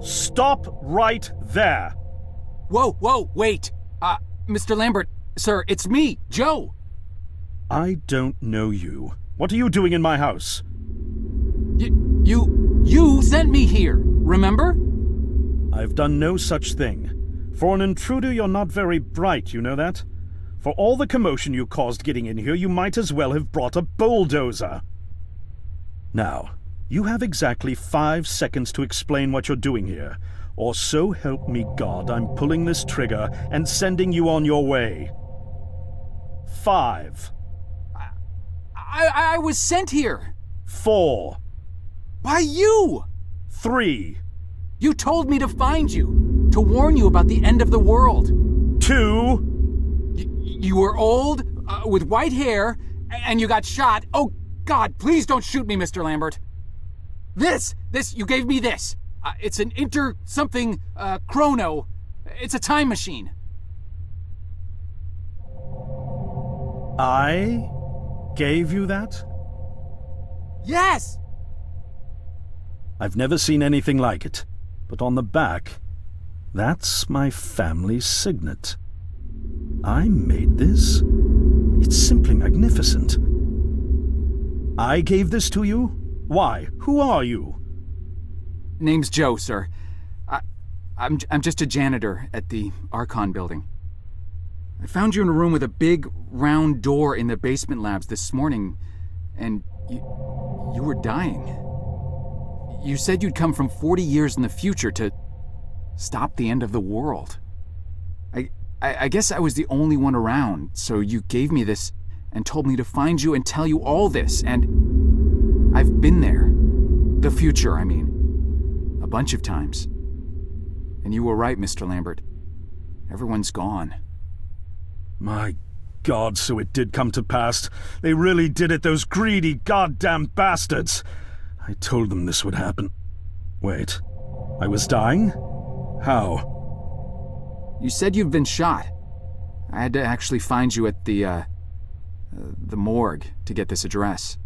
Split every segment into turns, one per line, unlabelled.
Stop right there!
Whoa, wait! Mr. Lambert, sir, it's me, Joe!
I don't know you. What are you doing in my house?
You sent me here, remember?
I've done no such thing. For an intruder, you're not very bright, you know that? For all the commotion you caused getting in here, you might as well have brought a bulldozer. Now, you have exactly 5 seconds to explain what you're doing here, or so help me God, I'm pulling this trigger and sending you on your way. 5.
I was sent here.
4.
By you!
3.
You told me to find you, to warn you about the end of the world.
2.
You were old, with white hair, and you got shot. Oh, God, please don't shoot me, Mr. Lambert. This, you gave me this. It's an chrono. It's a time machine.
I gave you that?
Yes!
I've never seen anything like it, but on the back, that's my family signet. I made this? It's simply magnificent. I gave this to you? Why? Who are you?
Name's Joe, sir. I'm just a janitor at the Archon building. I found you in a room with a big, round door in the basement labs this morning, and you were dying. You said you'd come from 40 years in the future to stop the end of the world. I guess I was the only one around, so you gave me this and told me to find you and tell you all this, and I've been there. The future, I mean. A bunch of times. And you were right, Mr. Lambert. Everyone's gone.
My God, so it did come to pass. They really did it, those greedy goddamn bastards. I told them this would happen. Wait, I was dying? How?
You said you'd been shot. I had to actually find you at the morgue to get this address.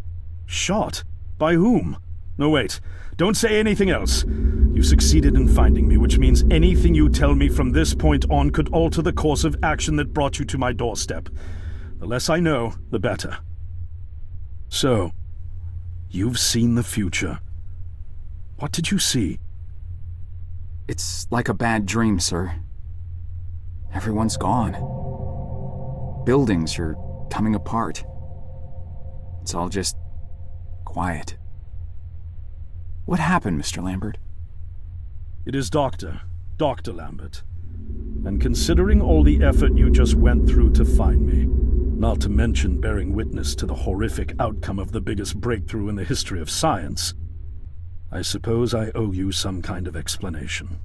Shot? By whom? No, wait. Don't say anything else. You succeeded in finding me, which means anything you tell me from this point on could alter the course of action that brought you to my doorstep. The less I know, the better. So, you've seen the future. What did you see?
It's like a bad dream, sir. Everyone's gone. Buildings are coming apart. It's all just quiet. What happened, Mr. Lambert?
It is Dr. Lambert. And considering all the effort you just went through to find me, not to mention bearing witness to the horrific outcome of the biggest breakthrough in the history of science, I suppose I owe you some kind of explanation.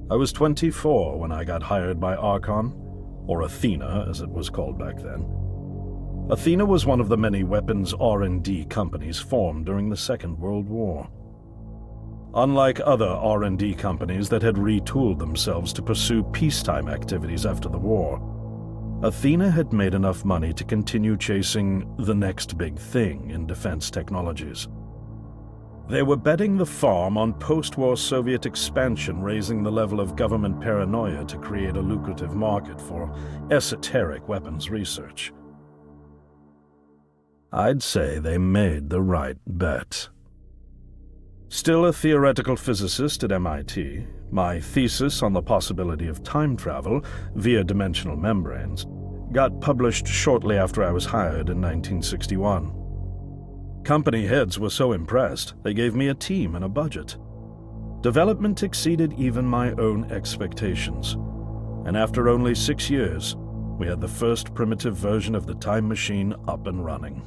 I was 24 when I got hired by Archon, or Athena as it was called back then. Athena was one of the many weapons R&D companies formed during the Second World War. Unlike other R&D companies that had retooled themselves to pursue peacetime activities after the war, Athena had made enough money to continue chasing the next big thing in defense technologies. They were betting the farm on post-war Soviet expansion, raising the level of government paranoia to create a lucrative market for esoteric weapons research. I'd say they made the right bet. Still a theoretical physicist at MIT, my thesis on the possibility of time travel via dimensional membranes got published shortly after I was hired in 1961. Company heads were so impressed, they gave me a team and a budget. Development exceeded even my own expectations, and after only 6 years, we had the first primitive version of the time machine up and running.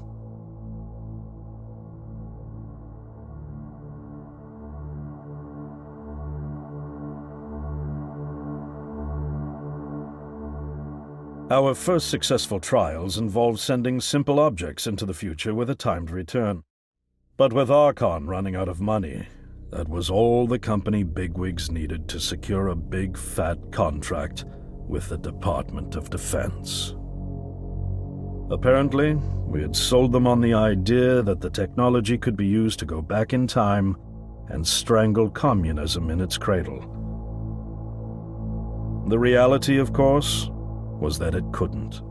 Our first successful trials involved sending simple objects into the future with a timed return. But with Archon running out of money, that was all the company bigwigs needed to secure a big fat contract with the Department of Defense. Apparently, we had sold them on the idea that the technology could be used to go back in time and strangle communism in its cradle. The reality, of course, was that it couldn't.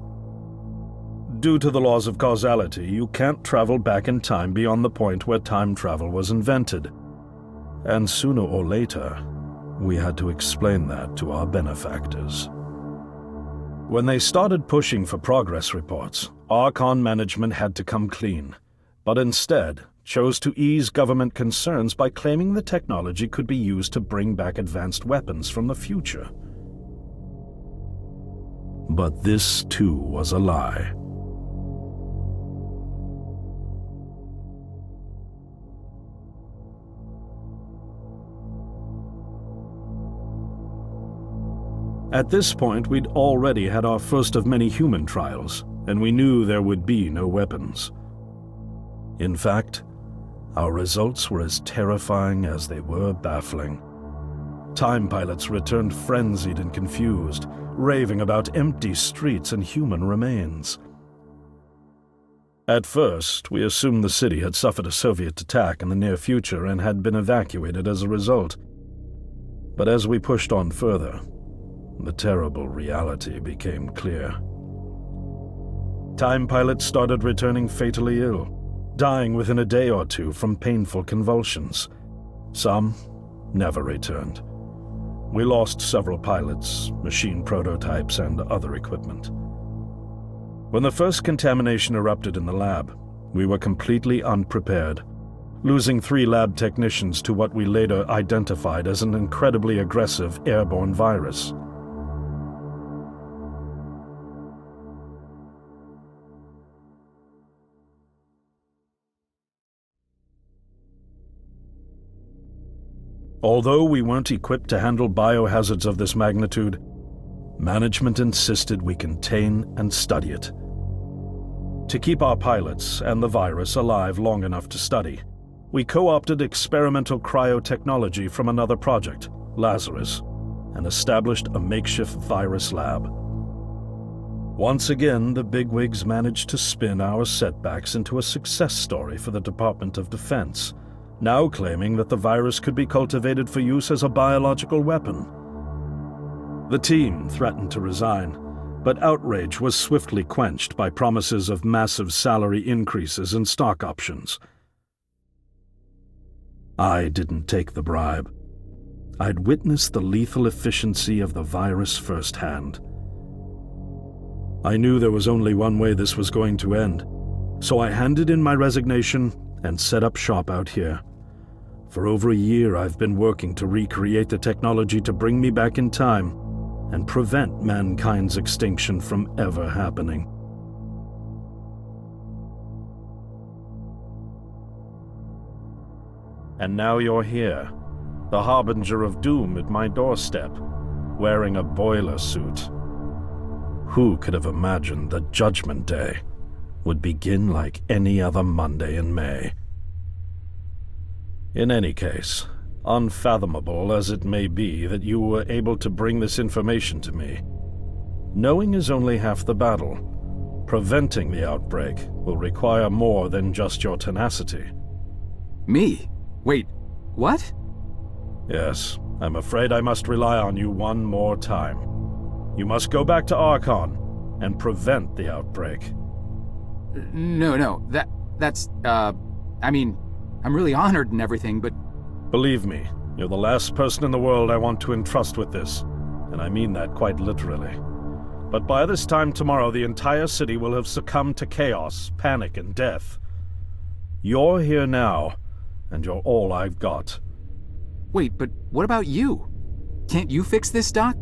Due to the laws of causality, you can't travel back in time beyond the point where time travel was invented. And sooner or later, we had to explain that to our benefactors. When they started pushing for progress reports, Archon management had to come clean, but instead chose to ease government concerns by claiming the technology could be used to bring back advanced weapons from the future. But this, too, was a lie. At this point, we'd already had our first of many human trials, and we knew there would be no weapons. In fact, our results were as terrifying as they were baffling. Time pilots returned frenzied and confused, raving about empty streets and human remains. At first, we assumed the city had suffered a Soviet attack in the near future and had been evacuated as a result. But as we pushed on further, the terrible reality became clear. Time pilots started returning fatally ill, dying within a day or two from painful convulsions. Some never returned. We lost several pilots, machine prototypes, and other equipment. When the first contamination erupted in the lab, we were completely unprepared, losing 3 lab technicians to what we later identified as an incredibly aggressive airborne virus. Although we weren't equipped to handle biohazards of this magnitude, management insisted we contain and study it. To keep our pilots and the virus alive long enough to study, we co-opted experimental cryotechnology from another project, Lazarus. and established a makeshift virus lab. Once again, the bigwigs managed to spin our setbacks into a success story for the Department of Defense, now claiming that the virus could be cultivated for use as a biological weapon. The team threatened to resign, but outrage was swiftly quenched by promises of massive salary increases and stock options. I didn't take the bribe. I'd witnessed the lethal efficiency of the virus firsthand. I knew there was only one way this was going to end, so I handed in my resignation and set up shop out here. For over a year, I've been working to recreate the technology to bring me back in time and prevent mankind's extinction from ever happening. And now you're here, the harbinger of doom at my doorstep, wearing a boiler suit. Who could have imagined that Judgment Day would begin like any other Monday in May? In any case, unfathomable as it may be that you were able to bring this information to me, knowing is only half the battle. Preventing the outbreak will require more than just your tenacity.
Me? Wait, what?
Yes, I'm afraid I must rely on you one more time. You must go back to Archon and prevent the outbreak.
No, that's, I mean, I'm really honored and everything, but...
Believe me, you're the last person in the world I want to entrust with this, and I mean that quite literally. But by this time tomorrow, the entire city will have succumbed to chaos, panic, and death. You're here now, and you're all I've got.
Wait, but what about you? Can't you fix this, Doc?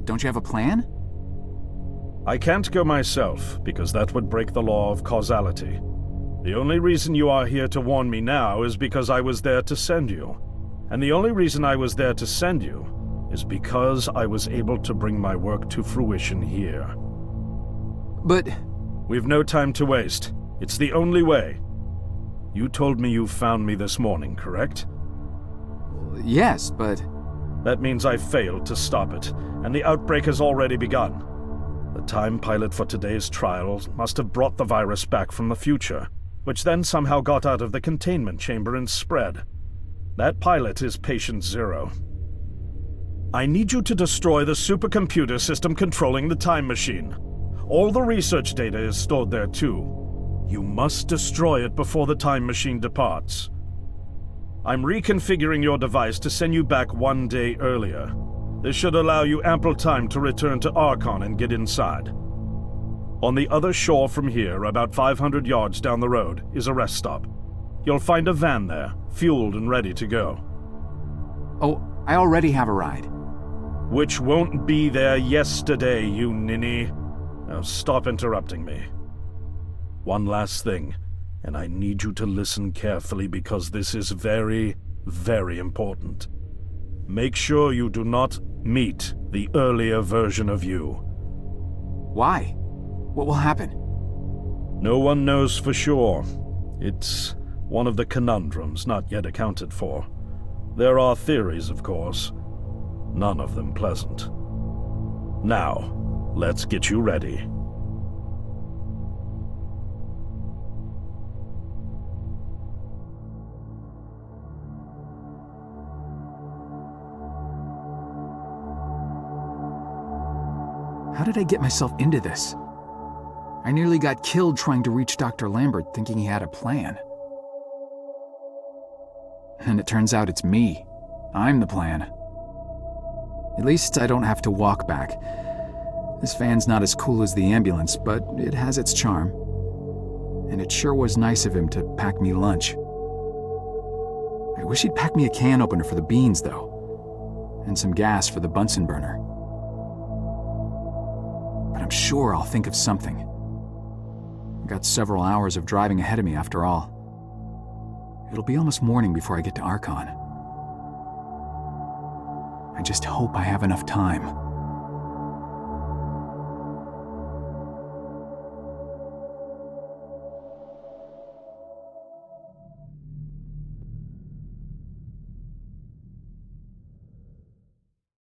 Don't you have a plan?
I can't go myself, because that would break the law of causality. The only reason you are here to warn me now is because I was there to send you. And the only reason I was there to send you is because I was able to bring my work to fruition here.
But...
We've no time to waste. It's the only way. You told me you found me this morning, correct?
Yes, but...
That means I failed to stop it, and the outbreak has already begun. The time pilot for today's trial must have brought the virus back from the future, which then somehow got out of the containment chamber and spread. That pilot is Patient Zero. I need you to destroy the supercomputer system controlling the time machine. All the research data is stored there too. You must destroy it before the time machine departs. I'm reconfiguring your device to send you back 1 day earlier. This should allow you ample time to return to Archon and get inside. On the other shore from here, about 500 yards down the road, is a rest stop. You'll find a van there, fueled and ready to go.
Oh, I already have a ride.
Which won't be there yesterday, you ninny. Now stop interrupting me. One last thing, and I need you to listen carefully because this is very, very important. Make sure you do not meet the earlier version of you.
Why? What will happen?
No one knows for sure. It's one of the conundrums not yet accounted for. There are theories, of course. None of them pleasant. Now, let's get you ready.
How did I get myself into this? I nearly got killed trying to reach Dr. Lambert thinking he had a plan. And it turns out it's me. I'm the plan. At least I don't have to walk back. This van's not as cool as the ambulance, but it has its charm. And it sure was nice of him to pack me lunch. I wish he'd packed me a can opener for the beans, though. And some gas for the Bunsen burner. But I'm sure I'll think of something. I've got several hours of driving ahead of me after all. It'll be almost morning before I get to Archon. I just hope I have enough time.